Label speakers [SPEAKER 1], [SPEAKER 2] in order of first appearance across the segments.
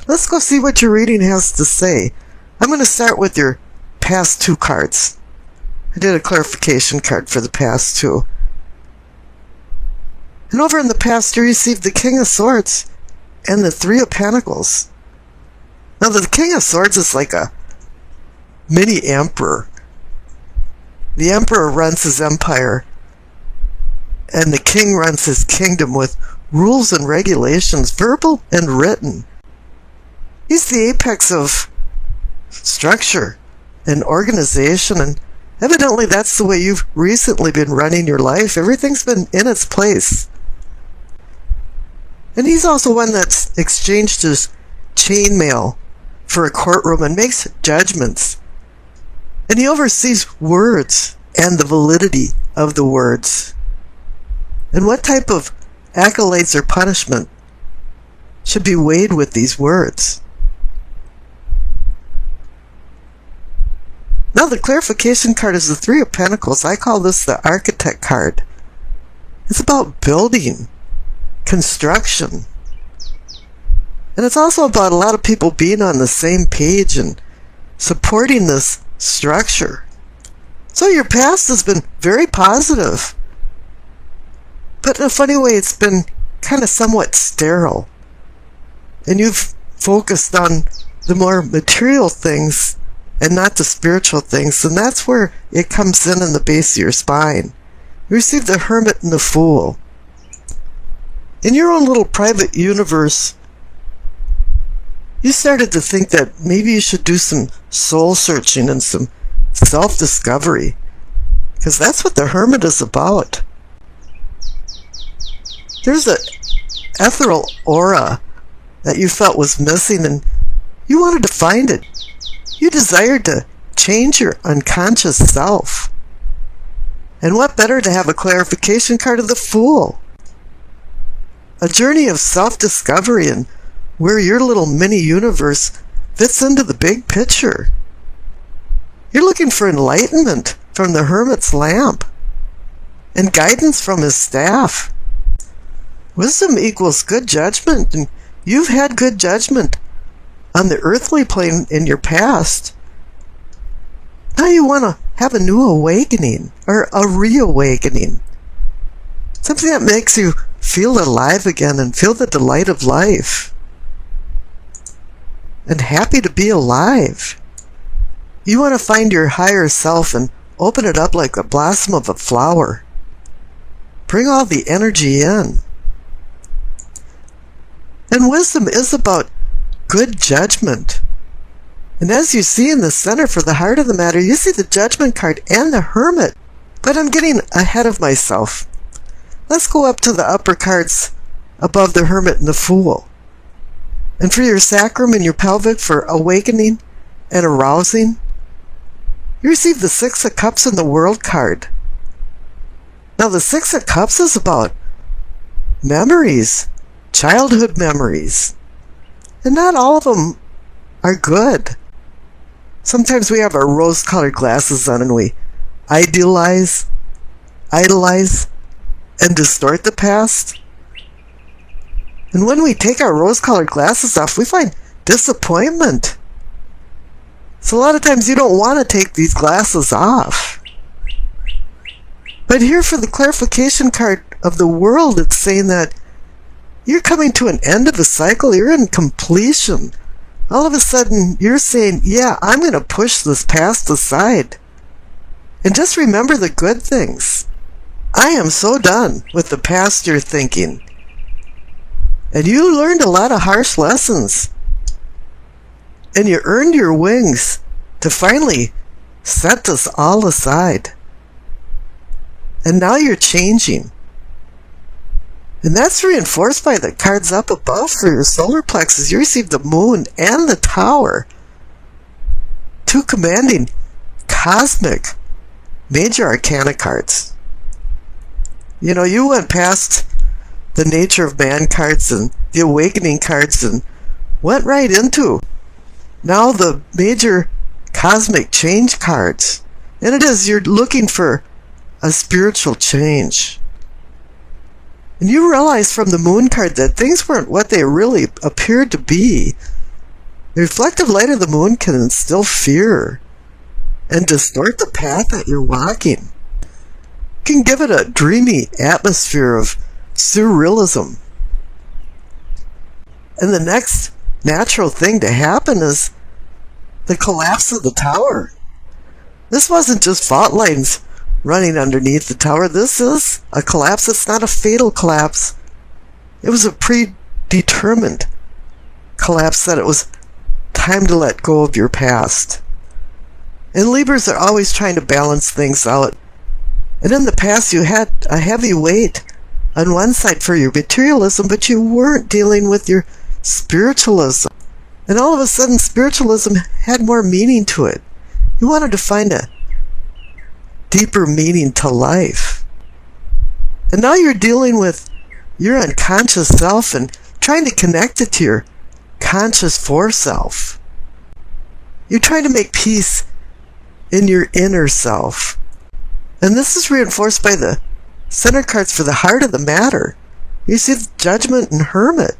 [SPEAKER 1] Let's go see what your reading has to say. I'm going to start with your past 2 cards. I did a clarification card for the past 2. And over in the past, you received the King of Swords and the 3 of Pentacles. Now, the King of Swords is like a mini emperor. The emperor runs his empire, and the king runs his kingdom with rules and regulations, verbal and written. He's the apex of structure and organization, and evidently that's the way you've recently been running your life. Everything's been in its place. And he's also one that's exchanged his chainmail for a courtroom and makes judgments. And he oversees words and the validity of the words. And what type of accolades or punishment should be weighed with these words. Now the clarification card is the 3 of Pentacles. I call this the Architect card. It's about building, construction. And it's also about a lot of people being on the same page and supporting this structure. So your past has been very positive. But in a funny way, it's been kind of somewhat sterile. And you've focused on the more material things and not the spiritual things. And that's where it comes in the base of your spine. You receive the Hermit and the Fool. In your own little private universe, you started to think that maybe you should do some soul searching and some self-discovery. Because that's what the Hermit is about. There's an ethereal aura that you felt was missing, and you wanted to find it. You desired to change your unconscious self. And what better to have a clarification card of the Fool? A journey of self-discovery and where your little mini-universe fits into the big picture. You're looking for enlightenment from the Hermit's lamp and guidance from his staff. Wisdom equals good judgment, and you've had good judgment on the earthly plane in your past. Now you want to have a new awakening, or a reawakening. Something that makes you feel alive again and feel the delight of life. And happy to be alive. You want to find your higher self and open it up like the blossom of a flower. Bring all the energy in. And wisdom is about good judgment. And as you see in the center for the heart of the matter, you see the Judgment card and the Hermit. But I'm getting ahead of myself. Let's go up to the upper cards above the Hermit and the Fool. And for your sacrum and your pelvic for awakening and arousing, you receive the 6 of Cups and the World card. Now the 6 of Cups is about memories, childhood memories. And not all of them are good. Sometimes we have our rose-colored glasses on and we idolize, and distort the past. And when we take our rose-colored glasses off, we find disappointment. So a lot of times you don't want to take these glasses off. But here for the clarification card of the World, it's saying that you're coming to an end of a cycle. You're in completion. All of a sudden, you're saying, yeah, I'm going to push this past aside. And just remember the good things. I am so done with the past you're thinking. And you learned a lot of harsh lessons. And you earned your wings to finally set this all aside. And now you're changing. And that's reinforced by the cards up above for your solar plexus. You received the Moon and the Tower. 2 commanding cosmic major arcana cards. You know, you went past the nature of man cards and the awakening cards and went right into now the major cosmic change cards. And it is, you're looking for a spiritual change. And you realize from the Moon card that things weren't what they really appeared to be. The reflective light of the moon can instill fear and distort the path that you're walking. It can give it a dreamy atmosphere of surrealism. And the next natural thing to happen is the collapse of the tower. This wasn't just fault lines running underneath the tower. This is a collapse. It's not a fatal collapse. It was a predetermined collapse, that it was time to let go of your past. And Libras are always trying to balance things out. And in the past you had a heavy weight on one side for your materialism, but you weren't dealing with your spiritualism. And all of a sudden spiritualism had more meaning to it. You wanted to find a deeper meaning to life. And now you're dealing with your unconscious self and trying to connect it to your conscious foreself. You're trying to make peace in your inner self. And this is reinforced by the center cards for the heart of the matter. You see the Judgment and Hermit.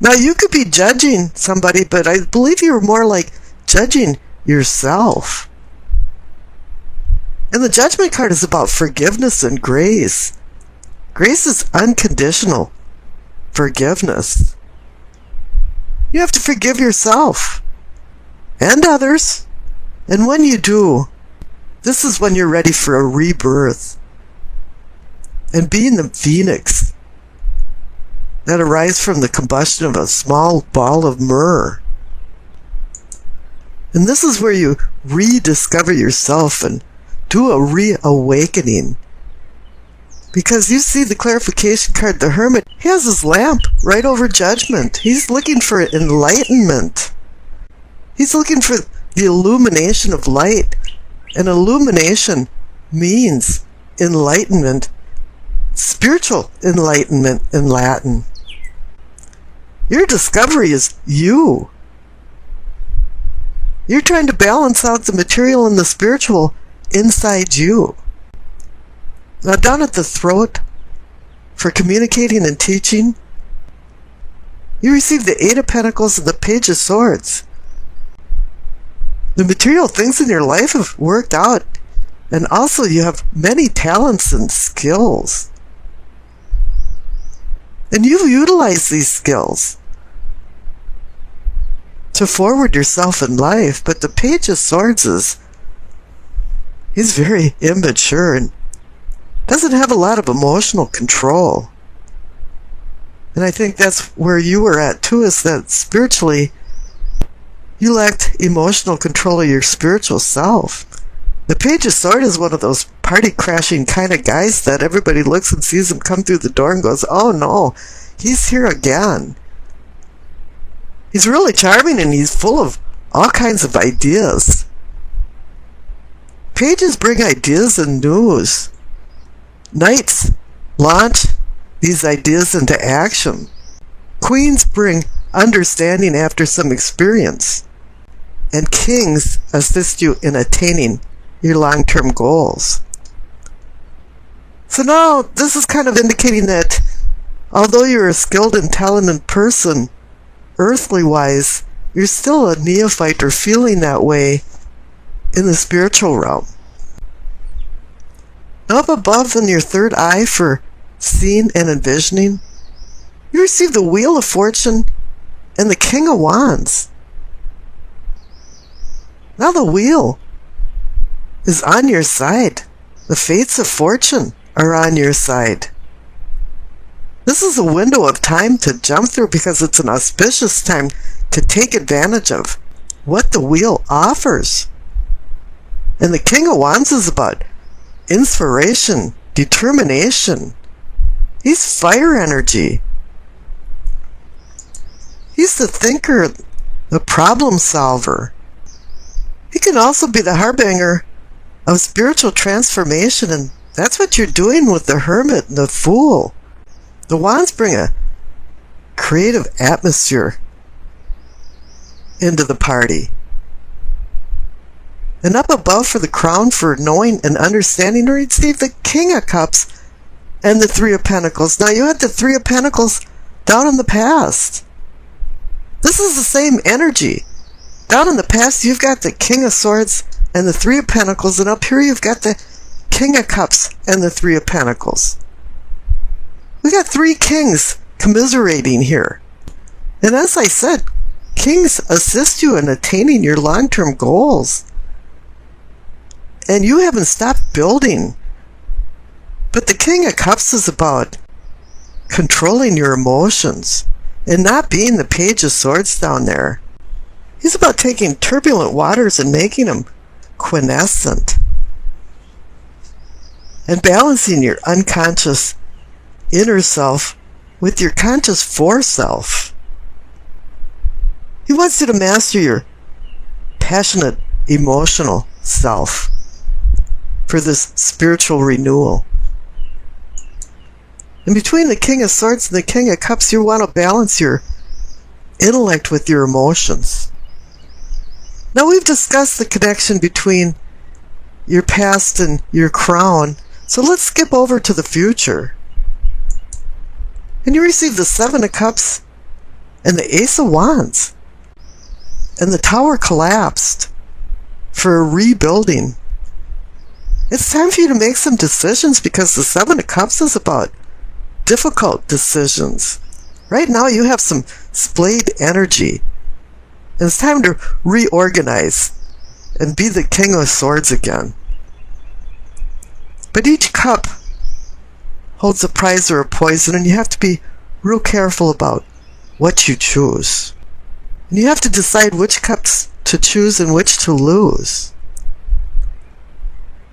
[SPEAKER 1] Now you could be judging somebody, but I believe you were more like judging yourself. And the Judgment card is about forgiveness and grace. Grace is unconditional forgiveness. You have to forgive yourself and others. And when you do, this is when you're ready for a rebirth. And being the phoenix that arises from the combustion of a small ball of myrrh. And this is where you rediscover yourself and do a reawakening. Because you see the clarification card, the Hermit, he has his lamp right over Judgment. He's looking for enlightenment. He's looking for the illumination of light. And illumination means enlightenment, spiritual enlightenment in Latin. Your discovery is you. You're trying to balance out the material and the spiritual inside you. Now down at the throat, for communicating and teaching, you receive the Eight of Pentacles and the Page of Swords. The material things in your life have worked out, and also you have many talents and skills. And you've utilized these skills to forward yourself in life, but the Page of Swords he's very immature and doesn't have a lot of emotional control. And I think that's where you were at too, is that spiritually you lacked emotional control of your spiritual self. The Page of Swords is one of those party crashing kind of guys that everybody looks and sees him come through the door and goes, oh no, he's here again. He's really charming and he's full of all kinds of ideas. Pages bring ideas and news. Knights launch these ideas into action. Queens bring understanding after some experience. And kings assist you in attaining your long-term goals. So now this is kind of indicating that although you're a skilled and talented person, earthly-wise, you're still a neophyte or feeling that way in the spiritual realm. Up above in your third eye for seeing and envisioning, you receive the Wheel of Fortune and the King of Wands. Now the wheel is on your side. The fates of fortune are on your side. This is a window of time to jump through because it's an auspicious time to take advantage of what the wheel offers. And the King of Wands is about inspiration, determination. He's fire energy. He's the thinker, the problem solver. He can also be the harbinger of spiritual transformation, and that's what you're doing with the Hermit and the Fool. The Wands bring a creative atmosphere into the party. And up above for the crown for knowing and understanding, or you'd see the King of Cups and the Three of Pentacles. Now you had the Three of Pentacles down in the past. This this is the same energy. Down in the past, you've got the King of Swords and the Three of Pentacles, and up here you've got the King of Cups and the Three of Pentacles. We got three kings commiserating here. And as I said, kings assist you in attaining your long-term goals. And you haven't stopped building. But the King of Cups is about controlling your emotions and not being the Page of Swords down there. He's about taking turbulent waters and making them quiescent. And balancing your unconscious inner self with your conscious foreself. He wants you to master your passionate, emotional self for this spiritual renewal. And between the King of Swords and the King of Cups, you want to balance your intellect with your emotions. Now, we've discussed the connection between your past and your crown, so let's skip over to the future. And you receive the Seven of Cups and the Ace of Wands. And the Tower collapsed for a rebuilding. It's time for you to make some decisions, because the Seven of Cups is about difficult decisions. Right now you have some splayed energy. And it's time to reorganize and be the King of Swords again. But each cup holds a prize or a poison, and you have to be real careful about what you choose. And you have to decide which cups to choose and which to lose.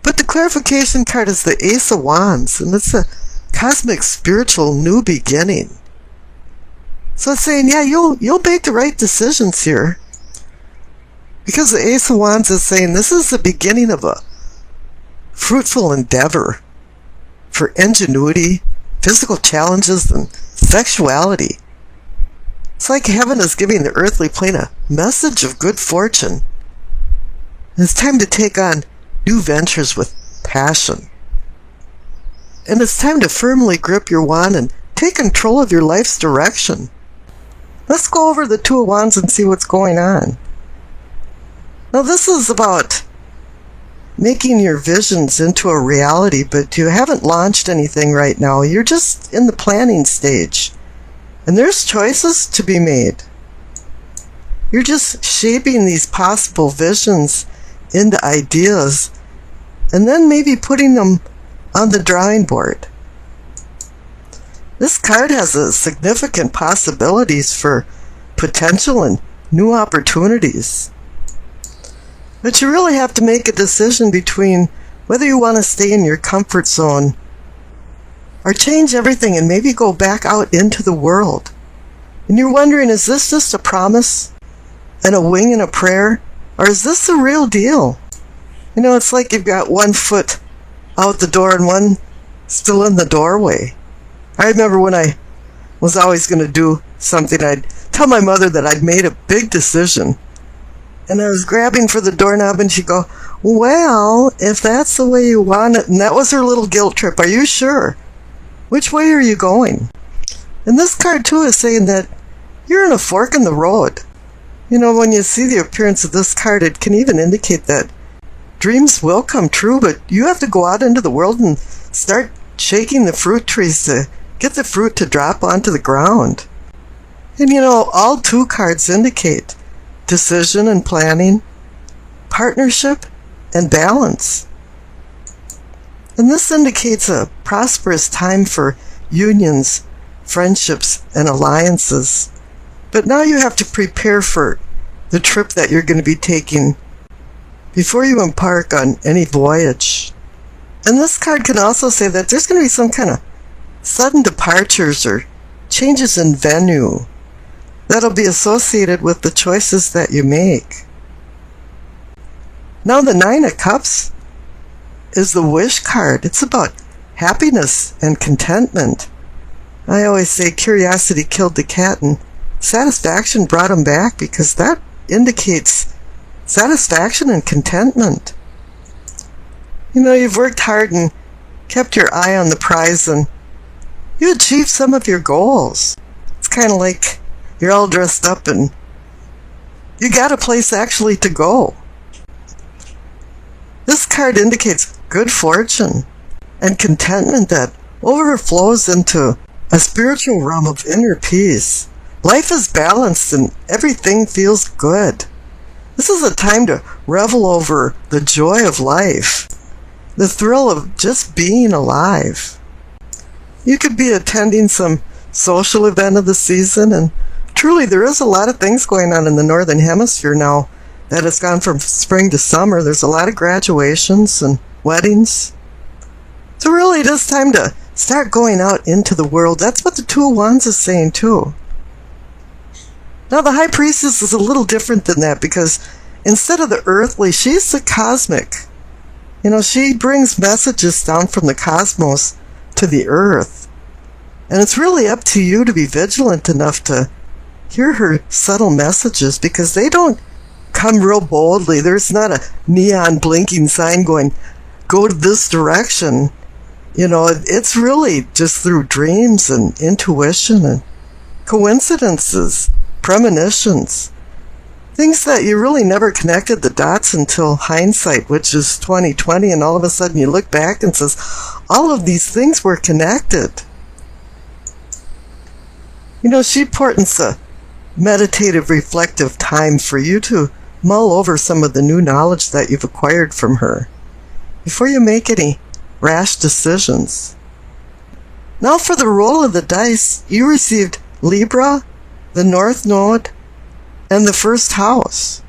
[SPEAKER 1] But the clarification card is the Ace of Wands, and it's a cosmic spiritual new beginning. So it's saying, yeah, you'll make the right decisions here. Because the Ace of Wands is saying this is the beginning of a fruitful endeavor for ingenuity, physical challenges, and sexuality. It's like heaven is giving the earthly plane a message of good fortune. And it's time to take on new ventures with passion. And it's time to firmly grip your wand and take control of your life's direction. Let's go over the Two of Wands and see what's going on. Now, this is about making your visions into a reality, but you haven't launched anything right now. You're just in the planning stage. And there's choices to be made. You're just shaping these possible visions into ideas and then maybe putting them on the drawing board. This card has a significant possibilities for potential and new opportunities. But you really have to make a decision between whether you want to stay in your comfort zone or change everything and maybe go back out into the world. And you're wondering, is this just a promise and a wing and a prayer? Or is this the real deal? You know, it's like you've got one foot out the door and one still in the doorway. I remember when I was always going to do something, I'd tell my mother that I'd made a big decision. And I was grabbing for the doorknob, and she'd go, well, if that's the way you want it. And that was her little guilt trip. Are you sure? Which way are you going? And this card, too, is saying that you're in a fork in the road. You know, when you see the appearance of this card, it can even indicate that dreams will come true, but you have to go out into the world and start shaking the fruit trees to get the fruit to drop onto the ground. And you know, all two cards indicate decision and planning, partnership, and balance. And this indicates a prosperous time for unions, friendships, and alliances. But now you have to prepare for the trip that you're going to be taking before you embark on any voyage. And this card can also say that there's going to be some kind of sudden departures or changes in venue that'll be associated with the choices that you make. Now the Nine of Cups is the wish card. It's about happiness and contentment. I always say curiosity killed the cat and satisfaction brought him back, because that indicates satisfaction and contentment. You know, you've worked hard and kept your eye on the prize, and you achieved some of your goals. It's kind of like you're all dressed up and you got a place actually to go. This card indicates good fortune and contentment that overflows into a spiritual realm of inner peace. Life is balanced and everything feels good. This is a time to revel over the joy of life, the thrill of just being alive. You could be attending some social event of the season, and truly there is a lot of things going on in the Northern Hemisphere now that has gone from spring to summer. There's a lot of graduations and weddings. So really it is time to start going out into the world. That's what the Two of Wands is saying too. Now the High Priestess is a little different than that, because instead of the earthly, she's the cosmic. You know, she brings messages down from the cosmos to the earth. And it's really up to you to be vigilant enough to hear her subtle messages, because they don't come real boldly. There's not a neon blinking sign going, go to this direction. You know, it's really just through dreams and intuition and coincidences, premonitions, things that you really never connected the dots until hindsight, which is 2020, and all of a sudden you look back and says, all of these things were connected. You know, she portends a meditative, reflective time for you to mull over some of the new knowledge that you've acquired from her before you make any rash decisions. Now for the roll of the dice, you received Libra, the North Node, and the first house.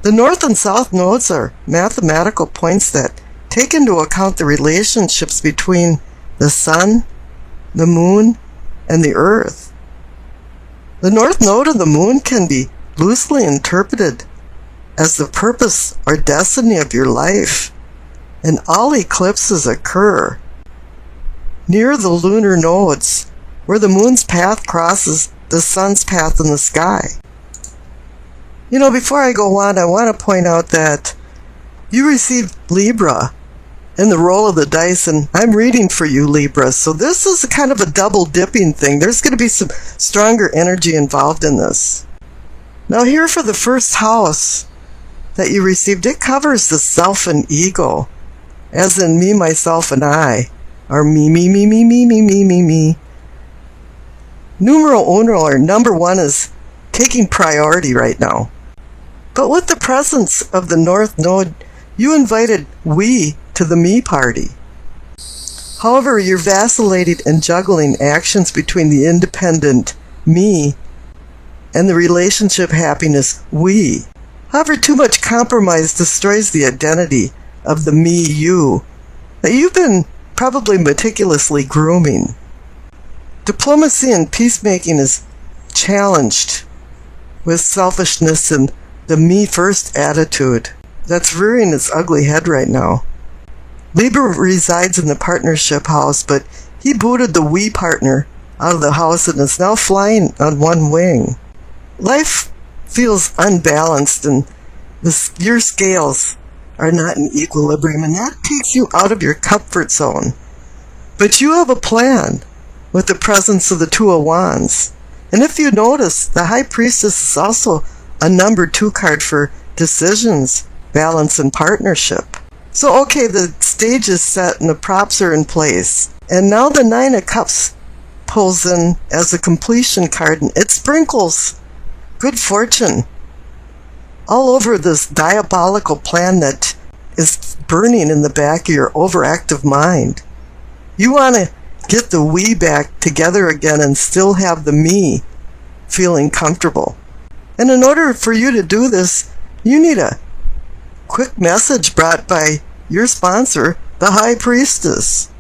[SPEAKER 1] The North and South nodes are mathematical points that take into account the relationships between the Sun, the Moon, and the Earth. The North Node of the Moon can be loosely interpreted as the purpose or destiny of your life, and all eclipses occur near the lunar nodes, where the Moon's path crosses the Sun's path in the sky. You know, before I go on, I want to point out that you received Libra in the roll of the dice, and I'm reading for you, Libra. So this is kind of a double dipping thing. There's going to be some stronger energy involved in this. Now here for the first house that you received, it covers the self and ego, as in me, myself, and I, or me. Numero uno, or number one, is taking priority right now. But with the presence of the North Node, you invited we to the me party. However, you're vacillating and juggling actions between the independent me and the relationship happiness we. However, too much compromise destroys the identity of the me you that you've been probably meticulously grooming. Diplomacy and peacemaking is challenged with selfishness and the me-first attitude that's rearing its ugly head right now. Libra resides in the partnership house, but he booted the we partner out of the house and is now flying on one wing. Life feels unbalanced, and your scales are not in equilibrium, and that takes you out of your comfort zone. But you have a plan with the presence of the Two of Wands. And if you notice, the High Priestess is also a number 2 card for decisions, balance, and partnership. So okay, the stage is set and the props are in place. And now the Nine of Cups pulls in as a completion card, and it sprinkles good fortune all over this diabolical plan that is burning in the back of your overactive mind. You want to get the we back together again and still have the me feeling comfortable. And in order for you to do this, you need a quick message brought by your sponsor, the High Priestess.